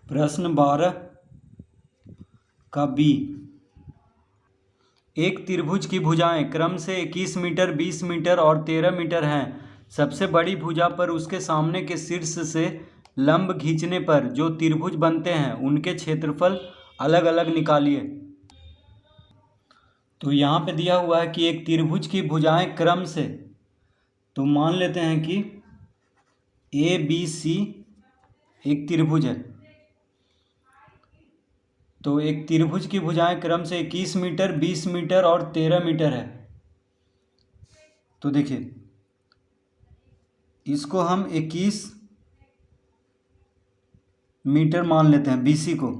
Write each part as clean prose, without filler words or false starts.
प्रश्न 12 का बी। एक त्रिभुज की भुजाएं क्रम से 21 मीटर, 20 मीटर और 13 मीटर हैं। सबसे बड़ी भुजा पर उसके सामने के शीर्ष से लंब खींचने पर जो त्रिभुज बनते हैं उनके क्षेत्रफल अलग अलग निकालिए। तो यहाँ पे दिया हुआ है कि एक त्रिभुज की भुजाएं क्रम से, तो मान लेते हैं कि ए बी सी एक त्रिभुज है। तो एक त्रिभुज की भुजाएं क्रम से 21 मीटर, 20 मीटर और 13 मीटर है। तो देखिए इसको हम 21 मीटर मान लेते हैं, बीसी को।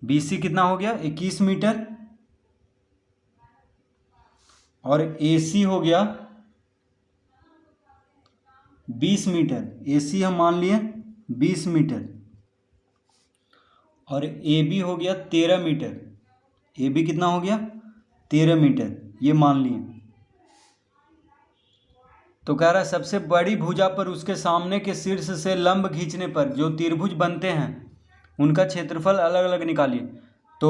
बीसी कितना हो गया? 21 मीटर। और एसी हो गया 20 मीटर। एसी हम मान लिए 20 मीटर। और AB हो गया 13 मीटर। AB कितना हो गया? 13 मीटर, ये मान लिए। तो कह रहा है सबसे बड़ी भुजा पर उसके सामने के शीर्ष से लंब खींचने पर जो त्रिभुज बनते हैं उनका क्षेत्रफल अलग अलग निकालिए। तो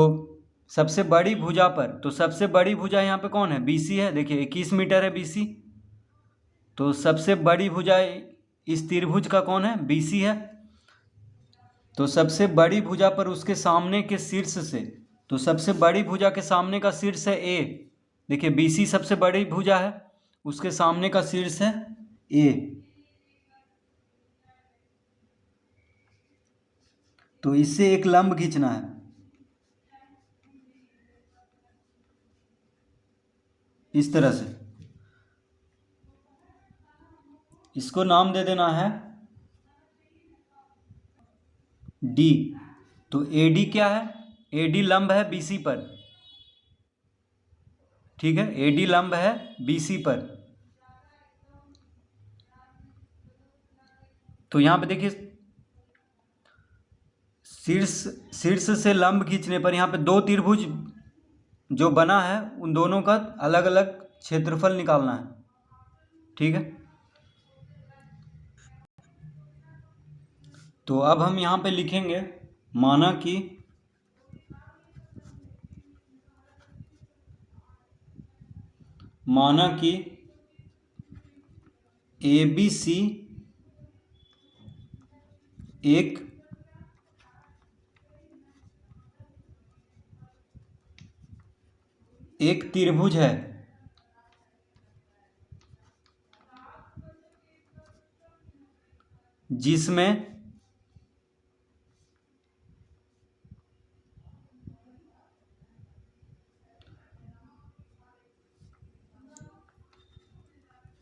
सबसे बड़ी भुजा पर, तो सबसे बड़ी भुजा यहाँ पे कौन है? BC है। देखिए 21 मीटर है BC। तो सबसे बड़ी भुजा इस त्रिभुज का कौन है? BC है। तो सबसे बड़ी भुजा पर उसके सामने के शीर्ष से, तो सबसे बड़ी भुजा के सामने का शीर्ष है A। देखिए BC सबसे बड़ी भुजा है, उसके सामने का शीर्ष है A। तो इससे एक लंब खींचना है। इस तरह से इसको नाम दे देना है D। तो AD क्या है? AD लंब है BC पर। ठीक है, AD लंब है BC पर। तो यहां पे देखिए शीर्ष से लंब खींचने पर यहाँ पे दो त्रिभुज जो बना है उन दोनों का अलग अलग क्षेत्रफल निकालना है। ठीक है, तो अब हम यहाँ पे लिखेंगे माना कि ABC एक त्रिभुज है जिसमें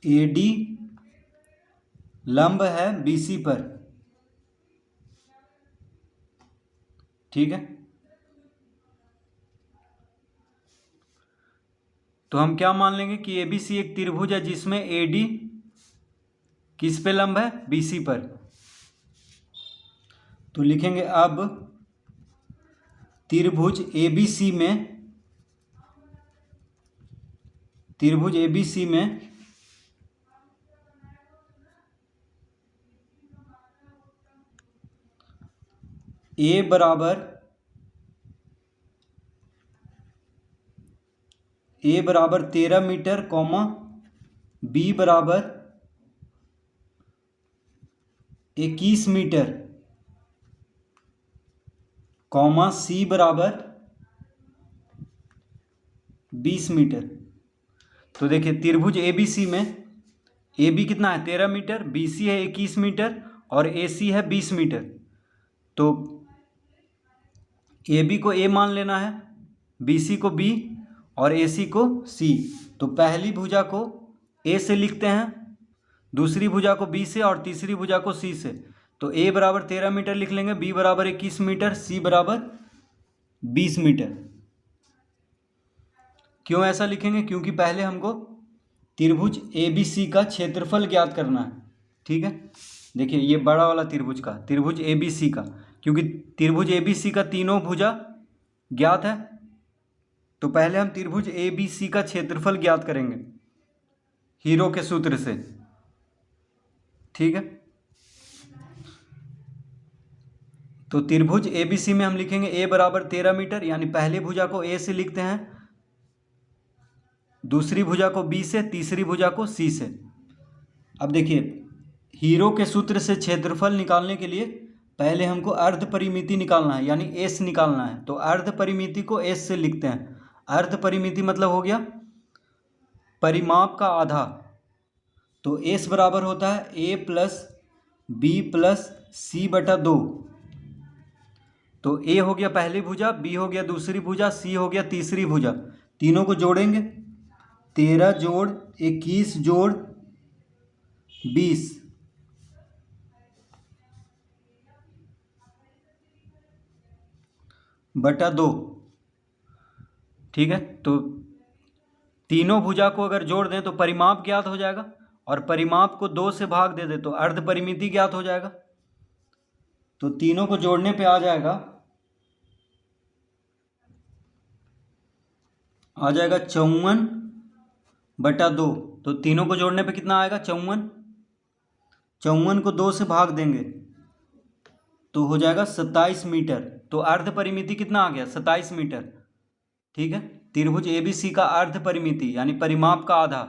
AD लंब है BC पर। ठीक है, तो हम क्या मान लेंगे कि ABC एक त्रिभुज है जिसमें AD किस पे लंब है? BC पर। तो लिखेंगे अब त्रिभुज ABC में A बराबर 13 मीटर, B बराबर 21 मीटर, C बराबर 20 मीटर। तो देखिए त्रिभुज ABC में AB कितना है? 13 मीटर, BC है 21 मीटर और AC है 20 मीटर। तो AB को A मान लेना है, BC को B और AC को C। तो पहली भुजा को A से लिखते हैं, दूसरी भुजा को B से और तीसरी भुजा को C से। तो A बराबर 13 मीटर लिख लेंगे, B बराबर 21 मीटर, C बराबर 20 मीटर। क्यों ऐसा लिखेंगे? क्योंकि पहले हमको त्रिभुज ABC का क्षेत्रफल ज्ञात करना है। ठीक है, देखिए ये बड़ा वाला त्रिभुज ABC का, क्योंकि त्रिभुज ABC का तीनों भुजा ज्ञात है। तो पहले हम त्रिभुज ABC का क्षेत्रफल ज्ञात करेंगे हीरो के सूत्र से। ठीक है। तो त्रिभुज ABC में हम लिखेंगे A बराबर 13 मीटर, यानी पहली भुजा को A से लिखते हैं, दूसरी भुजा को B से, तीसरी भुजा को C से। अब देखिए, हीरो के सूत्र से क्षेत्रफल निकालने के लिए पहले हमको अर्ध परिमिति निकालना है, यानी S निकालना है। तो अर्ध परिमिति को S से लिखते हैं। अर्ध परिमिति मतलब हो गया परिमाप का आधा। तो S बराबर होता है A plus B plus C बटा 2। तो A हो गया पहली भुजा, B हो गया दूसरी भुजा, C हो गया तीसरी भुजा। तीनों को जोड़ेंगे, 13 जोड़ 21 जोड़ 20 बटा 2। ठीक है। तो तीनों भुजा को अगर जोड़ दें तो परिमाप ज्ञात हो जाएगा, और परिमाप को 2 से भाग दे दे तो अर्ध परिमिति ज्ञात हो जाएगा। तो तीनों को जोड़ने पे आ जाएगा 54 बटा 2। तो तीनों को जोड़ने पे कितना आएगा 54। 54 को 2 से भाग देंगे तो हो जाएगा 27 मीटर। तो अर्ध परिमिति कितना आ गया 27 मीटर। ठीक है। त्रिभुज ABC का अर्ध परिमिति यानी परिमाप का आधा,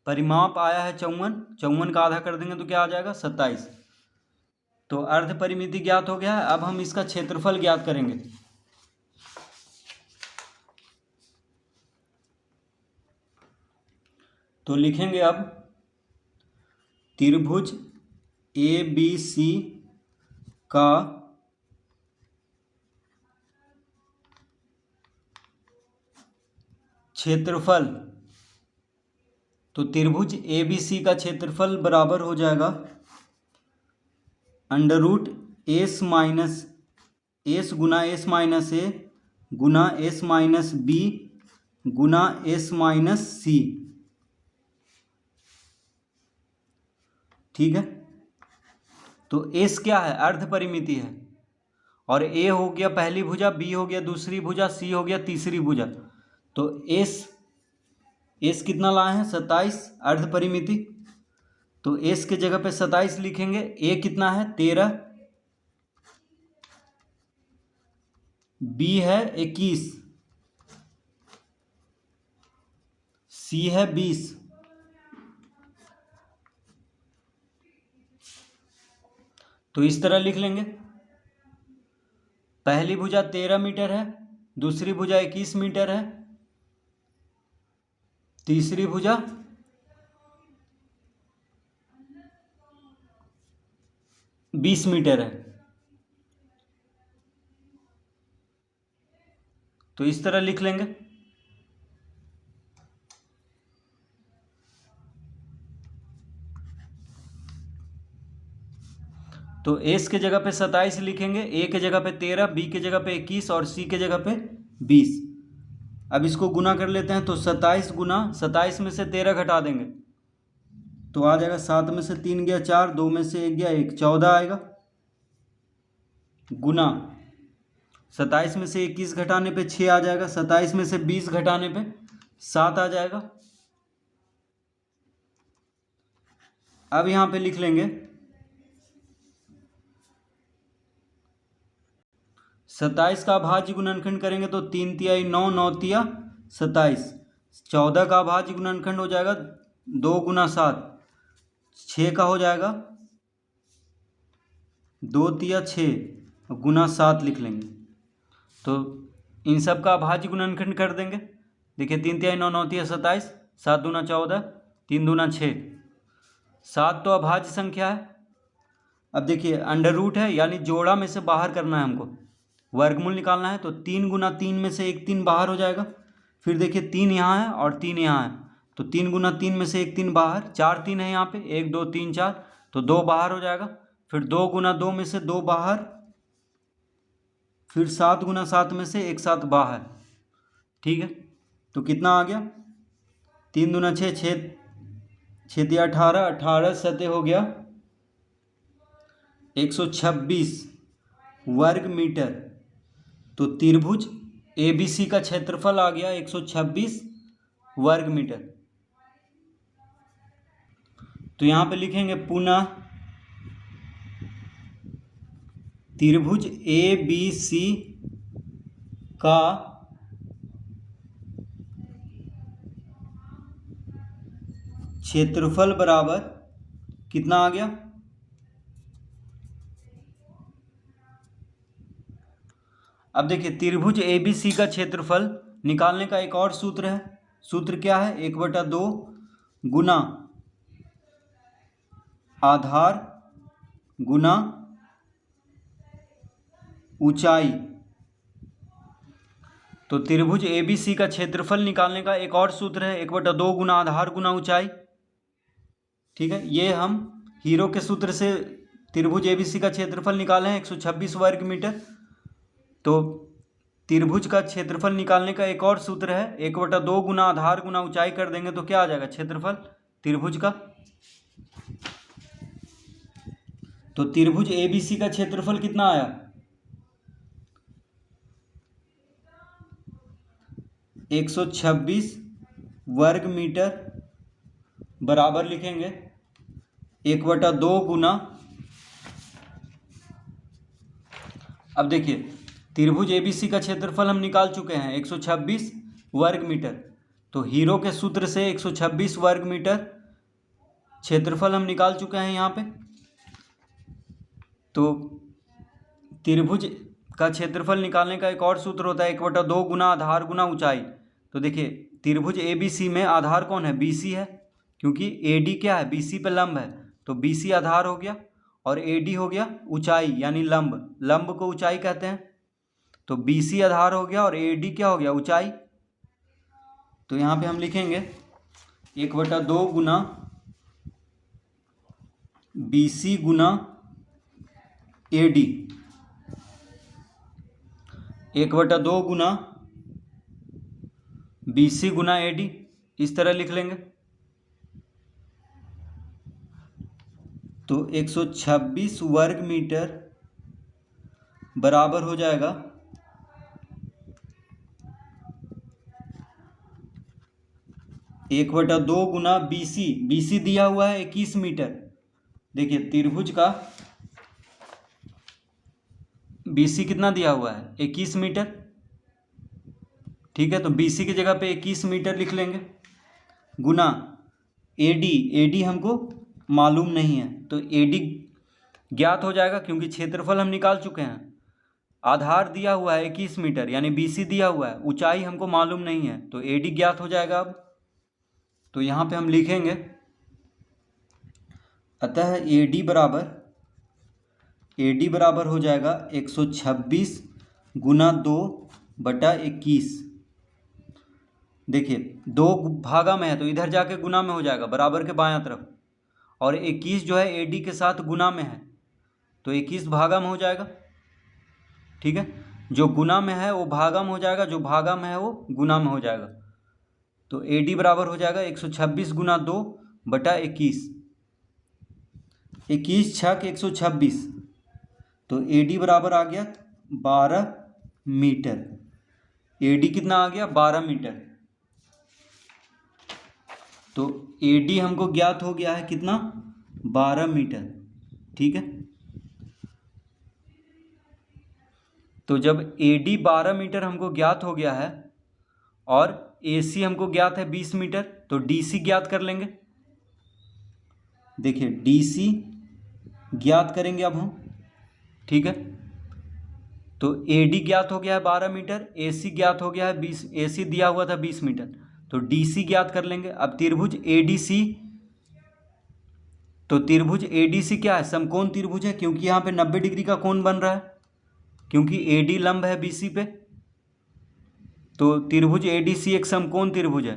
परिमाप आया है 54, 54 का आधा कर देंगे तो क्या आ जाएगा 27। तो अर्ध परिमिति ज्ञात हो गया है। अब हम इसका क्षेत्रफल ज्ञात करेंगे। तो लिखेंगे अब त्रिभुज ABC का क्षेत्रफल। तो त्रिभुज ABC का क्षेत्रफल बराबर हो जाएगा under S minus S Guna S minus A Guna S minus B Guna S minus C। ठीक है। तो S क्या है अर्ध परिमिति है, और A हो गया पहली भुजा, B हो गया दूसरी भुजा, C हो गया तीसरी भुजा। तो S कितना लाए हैं 27 अर्ध परिमिति। तो S के जगह पे 27 लिखेंगे। A कितना है 13, B है 21, C है 20। तो इस तरह लिख लेंगे। पहली भुजा 13 मीटर है, दूसरी भुजा 21 मीटर है, तीसरी भुजा 20 मीटर है। तो इस तरह लिख लेंगे। तो S के जगह पे 27 लिखेंगे, A के जगह पे 13, B के जगह पे 21 और C के जगह पे 20। अब इसको गुना कर लेते हैं। तो 27 गुना 27 में से 13 घटा देंगे तो आ जाएगा 7 में से 3 गया 4, 2 में से 1 गया 1, 14 आएगा। गुना 27 में से 21 घटाने पे 6 आ जाएगा, 27 में से 20 घटाने पे 7 आ जाएगा। अब यहाँ पे लिख लेंगे 27 का अभाज्य गुणनखंड करेंगे तो 3 तिहाई 9, 9 तिया 27। 14 का अभाज्य गुणनखंड हो जाएगा 2 गुना 7, 6 का हो जाएगा 2 तिया 6 गुना 7 लिख लेंगे। तो इन सब का अभाज्य गुणनखंड कर देंगे। देखिए 3 तिहाई 9, 9 तिया 27, 7 दूना 14, 3 दूना 6, 7 तो अभाज्य संख्या है। अब देखिए अंडर रूट है यानी जोड़ा में से बाहर करना है हमको, वर्गमूल निकालना है। तो 3 गुना 3 में से 1 3 बाहर हो जाएगा। फिर देखिए 3 यहाँ है और 3 यहाँ है, तो 3 गुना 3 में से 1 3 बाहर, 4 3 है यहाँ पे, 1 2 3 4, तो 2 बाहर हो जाएगा। फिर 2 गुना 2 में से 2 बाहर, फिर 7 गुना 7 में से 1 7 बाहर। ठीक है। तो कितना आ गया 3 दूना 6, 6 दिया 18, 18 सतह हो गया 126 वर्ग मीटर। तो त्रिभुज ABC का क्षेत्रफल आ गया 126 वर्ग मीटर। तो यहाँ पे लिखेंगे पुनः त्रिभुज ए बी सी का क्षेत्रफल बराबर कितना आ गया? अब देखिए त्रिभुज ए बी सी का क्षेत्रफल निकालने का एक और सूत्र है। सूत्र क्या है? 1/2 गुना आधार गुना ऊंचाई। तो त्रिभुज ए बी सी का क्षेत्रफल निकालने का एक और सूत्र है 1/2 गुना आधार गुना ऊंचाई। ठीक है, ये हम हीरो के सूत्र से त्रिभुज ए बी सी का क्षेत्रफल निकाले हैं 126 वर्ग मीटर। तो त्रिभुज का क्षेत्रफल निकालने का एक और सूत्र है 1/2 गुना आधार गुना ऊंचाई कर देंगे तो क्या आ जाएगा क्षेत्रफल त्रिभुज का। तो त्रिभुज ए बी सी का क्षेत्रफल कितना आया? 126 वर्ग मीटर बराबर लिखेंगे 1/2 गुना। अब देखिए त्रिभुज एबीसी का क्षेत्रफल हम निकाल चुके हैं 126 वर्ग मीटर। तो हीरो के सूत्र से 126 वर्ग मीटर क्षेत्रफल हम निकाल चुके हैं यहाँ पे। तो त्रिभुज का क्षेत्रफल निकालने का एक और सूत्र होता है 1/2 गुना आधार गुना ऊंचाई। तो देखिए त्रिभुज ए बी सी में आधार कौन है? बी सी है, क्योंकि ए डी क्या है? बी सी पे लंब है। तो बी सी आधार हो गया और ए डी हो गया ऊंचाई यानी लंब। लंब को ऊंचाई कहते हैं। तो बी सी आधार हो गया और ए डी क्या हो गया? ऊंचाई। तो यहाँ पे हम लिखेंगे 1/2 गुना बी सी गुना ए डी, 1/2 गुना बी सी गुना ए डी, इस तरह लिख लेंगे। तो 126 वर्ग मीटर बराबर हो जाएगा 1/2 गुना बी सी। बी सी दिया हुआ है 21 मीटर। देखिए त्रिभुज का बी सी कितना दिया हुआ है? 21 मीटर। ठीक है, तो बी सी की जगह पे 21 मीटर लिख लेंगे गुना ए डी। ए डी हमको मालूम नहीं है तो ए डी ज्ञात हो जाएगा क्योंकि क्षेत्रफल हम निकाल चुके हैं। आधार दिया हुआ है 21 मीटर यानी बी सी दिया हुआ है, ऊंचाई हमको मालूम नहीं है तो ए डी ज्ञात हो जाएगा। अब तो यहाँ पे हम लिखेंगे अतः ए डी बराबर हो जाएगा 126 गुना 2/21। देखिए 2 भागा में है तो इधर जाके गुना में हो जाएगा बराबर के बायां तरफ, और 21 जो है ए डी के साथ गुना में है तो 21 भागा में हो जाएगा। ठीक है, जो गुना में है वो भागा में हो जाएगा, जो भागा में है वो गुना में हो जाएगा। तो ए डी बराबर हो जाएगा 126 गुना 2/21। 21 छक 126, तो ए डी बराबर आ गया 12 मीटर। ए डी कितना आ गया? 12 मीटर। तो ए डी हमको ज्ञात हो गया है कितना? 12 मीटर। ठीक है, तो जब ए डी 12 मीटर हमको ज्ञात हो गया है और ए सी हमको ज्ञात है 20 मीटर तो डी सी ज्ञात कर लेंगे। देखिए डी सी ज्ञात करेंगे अब हम। ठीक है, तो ए डी ज्ञात हो गया है 12 मीटर, ए सी ज्ञात हो गया है 20, ए सी दिया हुआ था 20 मीटर तो डी सी ज्ञात कर लेंगे। अब त्रिभुज ए डी सी, तो त्रिभुज ए डी सी क्या है? समकोण त्रिभुज है क्योंकि यहाँ पे 90 डिग्री का कोण बन रहा है क्योंकि ए डी लंब है बी सी पे। तो त्रिभुज ए डी सी एक समकोण त्रिभुज है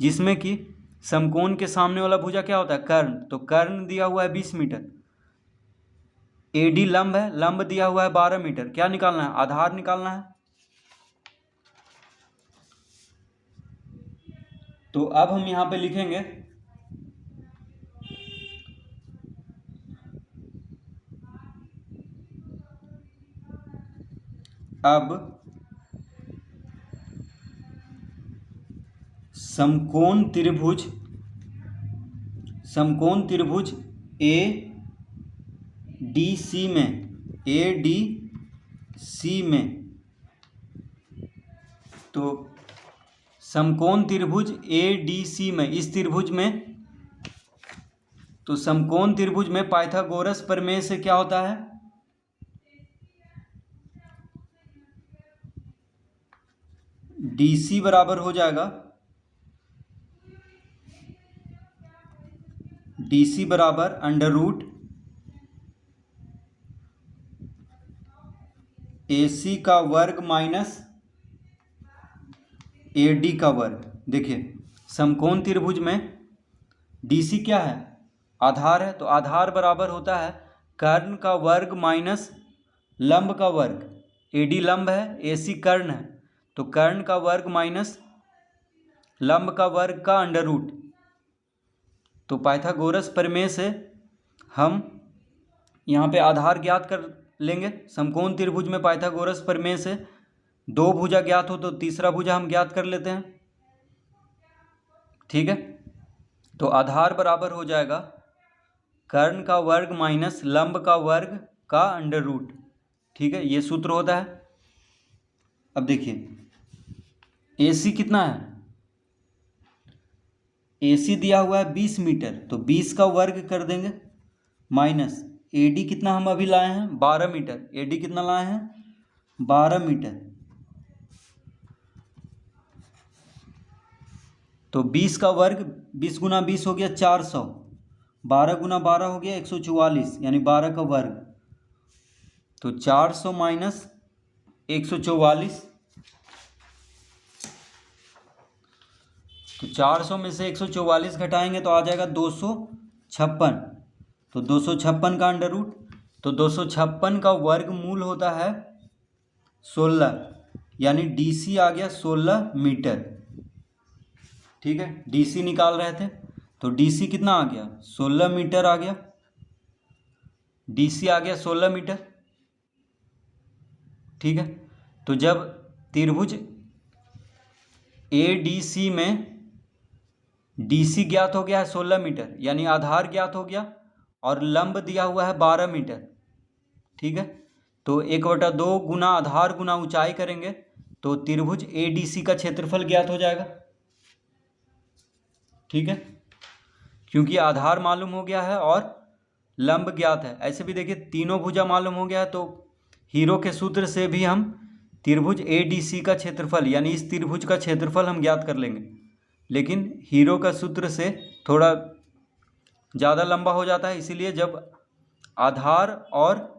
जिसमें कि समकोण के सामने वाला भुजा क्या होता है? कर्ण। तो कर्ण दिया हुआ है 20 मीटर, ए डी लंब है, लंब दिया हुआ है 12 मीटर। क्या निकालना है? आधार निकालना है। तो अब हम यहाँ पे लिखेंगे अब समकोण त्रिभुज ए डी सी में, ए डी सी में, तो समकोण त्रिभुज ADC में, इस त्रिभुज में, तो समकोण त्रिभुज में पाइथागोरस प्रमेय से क्या होता है, DC बराबर हो जाएगा, DC बराबर अंडर रूट AC का वर्ग माइनस AD का वर्ग। देखिए समकोण त्रिभुज में DC क्या है, आधार है, तो आधार बराबर होता है कर्ण का वर्ग माइनस लंब का वर्ग। AD लंब है, AC कर्ण है, तो कर्ण का वर्ग माइनस लंब का वर्ग का अंडर रूट। तो पाइथागोरस प्रमेय से हम यहाँ पे आधार ज्ञात कर लेंगे। समकोण त्रिभुज में पाइथागोरस प्रमेय से दो भुजा ज्ञात हो तो तीसरा भुजा हम ज्ञात कर लेते हैं। ठीक है, तो आधार बराबर हो जाएगा कर्ण का वर्ग माइनस लंब का वर्ग का अंडर रूट। ठीक है, ये सूत्र होता है। अब देखिए AC कितना है, AC दिया हुआ है 20 मीटर, तो 20 का वर्ग कर देंगे माइनस AD कितना हम अभी लाए हैं 12 मीटर। AD कितना लाए हैं 12 मीटर, तो 20 का वर्ग 20 गुना 20 हो गया 400, 12 गुना 12 हो गया 144, यानी 12 का वर्ग। तो 400 माइनस 144, तो 400 में से 144 घटाएंगे तो आ जाएगा 256, तो 256 का अंडर रूट, तो 256 का वर्गमूल होता है 16, यानी DC आ गया 16 मीटर। ठीक है, DC निकाल रहे थे, तो DC कितना आ गया 16 मीटर आ गया, DC आ गया 16 मीटर। ठीक है, तो जब त्रिभुज ADC में DC ज्ञात हो गया है 16 मीटर, यानी आधार ज्ञात हो गया, और लंब दिया हुआ है 12 मीटर। ठीक है, तो 1/2 गुना आधार गुना ऊंचाई करेंगे तो त्रिभुज ADC का क्षेत्रफल ज्ञात हो जाएगा। ठीक है, क्योंकि आधार मालूम हो गया है और लंब ज्ञात है। ऐसे भी देखिए तीनों भुजा मालूम हो गया है, तो हीरो के सूत्र से भी हम त्रिभुज ADC का क्षेत्रफल, यानी इस त्रिभुज का क्षेत्रफल हम ज्ञात कर लेंगे। लेकिन हीरो का सूत्र से थोड़ा ज़्यादा लंबा हो जाता है, इसीलिए जब आधार और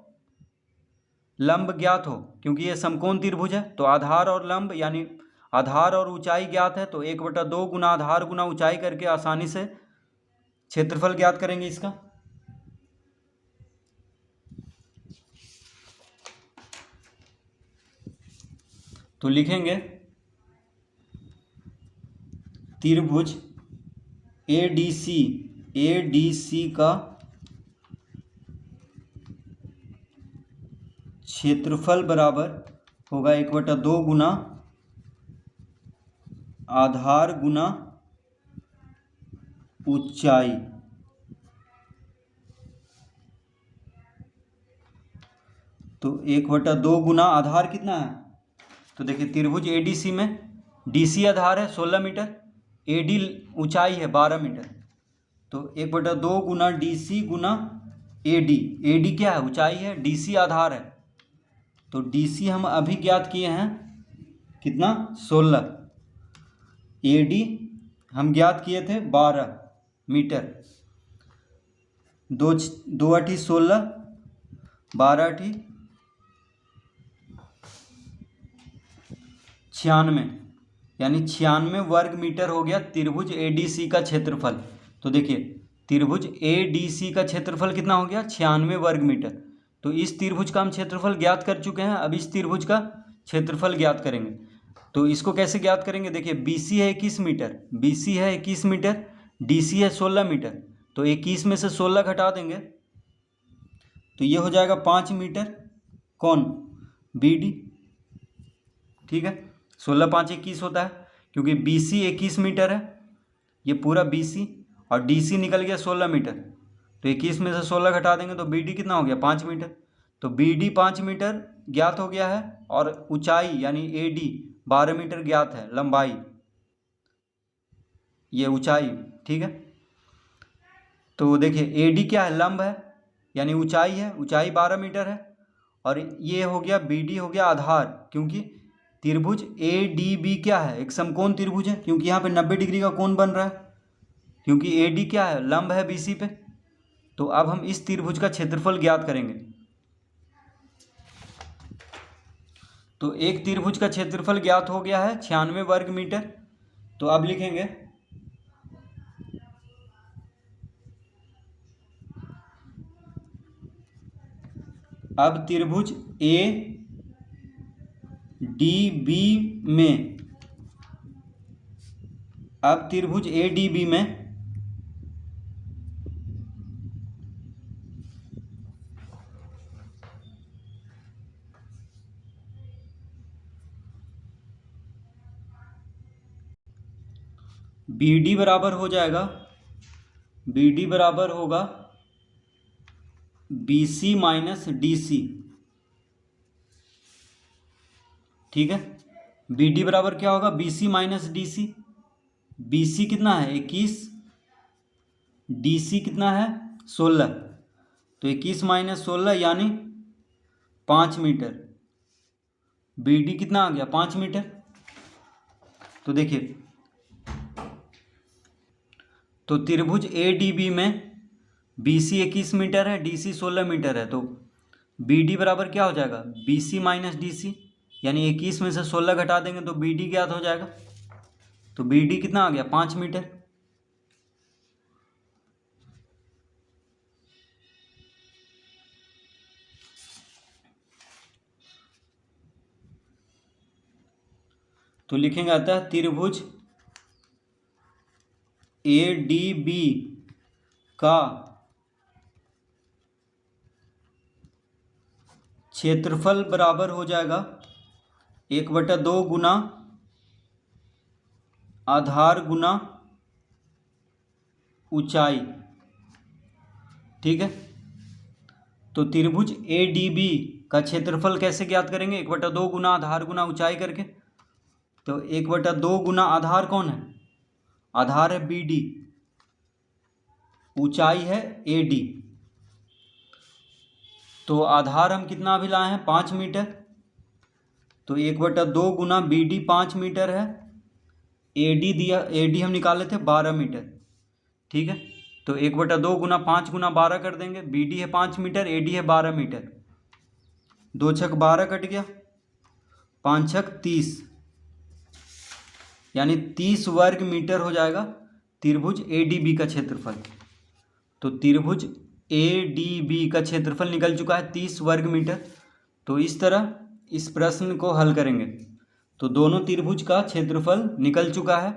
लंब ज्ञात हो, क्योंकि ये समकोण त्रिभुज है, तो आधार और लंब यानी आधार और ऊंचाई ज्ञात है, तो 1/2 गुना आधार गुना ऊंचाई करके आसानी से क्षेत्रफल ज्ञात करेंगे इसका। तो लिखेंगे त्रिभुज ADC का क्षेत्रफल बराबर होगा 1/2 गुना आधार गुना ऊंचाई। तो 1/2 गुना आधार कितना है, तो देखिए त्रिभुज ADC में DC आधार है 16 मीटर, AD ऊंचाई है 12 मीटर, तो 1/2 गुना DC गुना AD क्या है ऊंचाई है, DC आधार है, तो DC हम अभी ज्ञात किए हैं कितना 16, AD हम ज्ञात किए थे 12 मीटर, 2 अठी 16, 12 अठी 96, यानी 96 वर्ग मीटर हो गया त्रिभुज ADC का क्षेत्रफल। तो देखिए त्रिभुज ADC का क्षेत्रफल कितना हो गया 96 वर्ग मीटर। तो इस त्रिभुज का हम क्षेत्रफल ज्ञात कर चुके हैं, अब इस त्रिभुज का क्षेत्रफल ज्ञात करेंगे। तो इसको कैसे ज्ञात करेंगे, देखिए BC है 21 मीटर, BC है 21 मीटर, DC है 16 मीटर, तो 21 में से 16 घटा देंगे तो ये हो जाएगा 5 मीटर, कौन BD। ठीक है, 16 5 21 होता है, क्योंकि BC 21 मीटर है, ये पूरा BC, और DC निकल गया 16 मीटर, तो 21 में से 16 घटा देंगे तो BD कितना हो गया 5 मीटर। तो बी डी 5 मीटर ज्ञात हो गया है और ऊंचाई यानी ए डी 12 मीटर ज्ञात है, लंबाई ये ऊंचाई, ठीक है। तो देखिए ए डी क्या है, लंब है यानी ऊंचाई है, ऊंचाई 12 मीटर है। और ये हो गया बी डी हो गया आधार, क्योंकि त्रिभुज ए डी बी क्या है, एक समकोण त्रिभुज है, क्योंकि यहाँ पे 90 डिग्री का कोण बन रहा है, क्योंकि ए डी क्या है, लंब है बी सी पे। तो अब हम इस त्रिभुज का क्षेत्रफल ज्ञात करेंगे। तो एक त्रिभुज का क्षेत्रफल ज्ञात हो गया है 96 वर्ग मीटर। तो अब लिखेंगे अब त्रिभुज ए डी बी में अब त्रिभुज ए डी बी में बी डी बराबर हो जाएगा, बी डी बराबर होगा B C minus D C, ठीक है। बी डी बराबर क्या होगा, B C minus D C. B C कितना है 21, डी सी कितना है 16, तो 21 माइनस 16 यानी 5 मीटर। बी डी कितना आ गया 5 मीटर। तो देखिए, तो त्रिभुज ए डी बी में बी सी 21 मीटर है, डी सी 16 मीटर है, तो बी डी बराबर क्या हो जाएगा, B C minus D C, यानी 21 में से 16 घटा देंगे तो बी डी ज्ञात हो जाएगा। तो बी डी कितना आ गया 5 मीटर। तो लिखेंगे अतः त्रिभुज ए डी बी का क्षेत्रफल बराबर हो जाएगा 1/2 गुना आधार गुना ऊंचाई, ठीक है। तो त्रिभुज ए डी बी का क्षेत्रफल कैसे ज्ञात करेंगे, 1/2 गुना आधार गुना ऊंचाई करके। तो 1/2 गुना आधार कौन है, आधार है बी डी, ऊंचाई है ए डी। तो आधार हम कितना अभी लाए हैं 5 मीटर, तो 1/2 गुना बी डी 5 मीटर है, ए डी दिया, ए डी हम निकाले थे 12 मीटर, ठीक है। तो 1/2 गुना 5 गुना 12 कर देंगे, बी डी है 5 मीटर, ए डी है 12 मीटर, 2 छक 12 कट गया, 5 छक 30, यानी 30 वर्ग मीटर हो जाएगा त्रिभुज ए डी बी का क्षेत्रफल। तो त्रिभुज ए डी बी का क्षेत्रफल निकल चुका है 30 वर्ग मीटर। तो इस तरह इस प्रश्न को हल करेंगे। तो दोनों त्रिभुज का क्षेत्रफल निकल चुका है।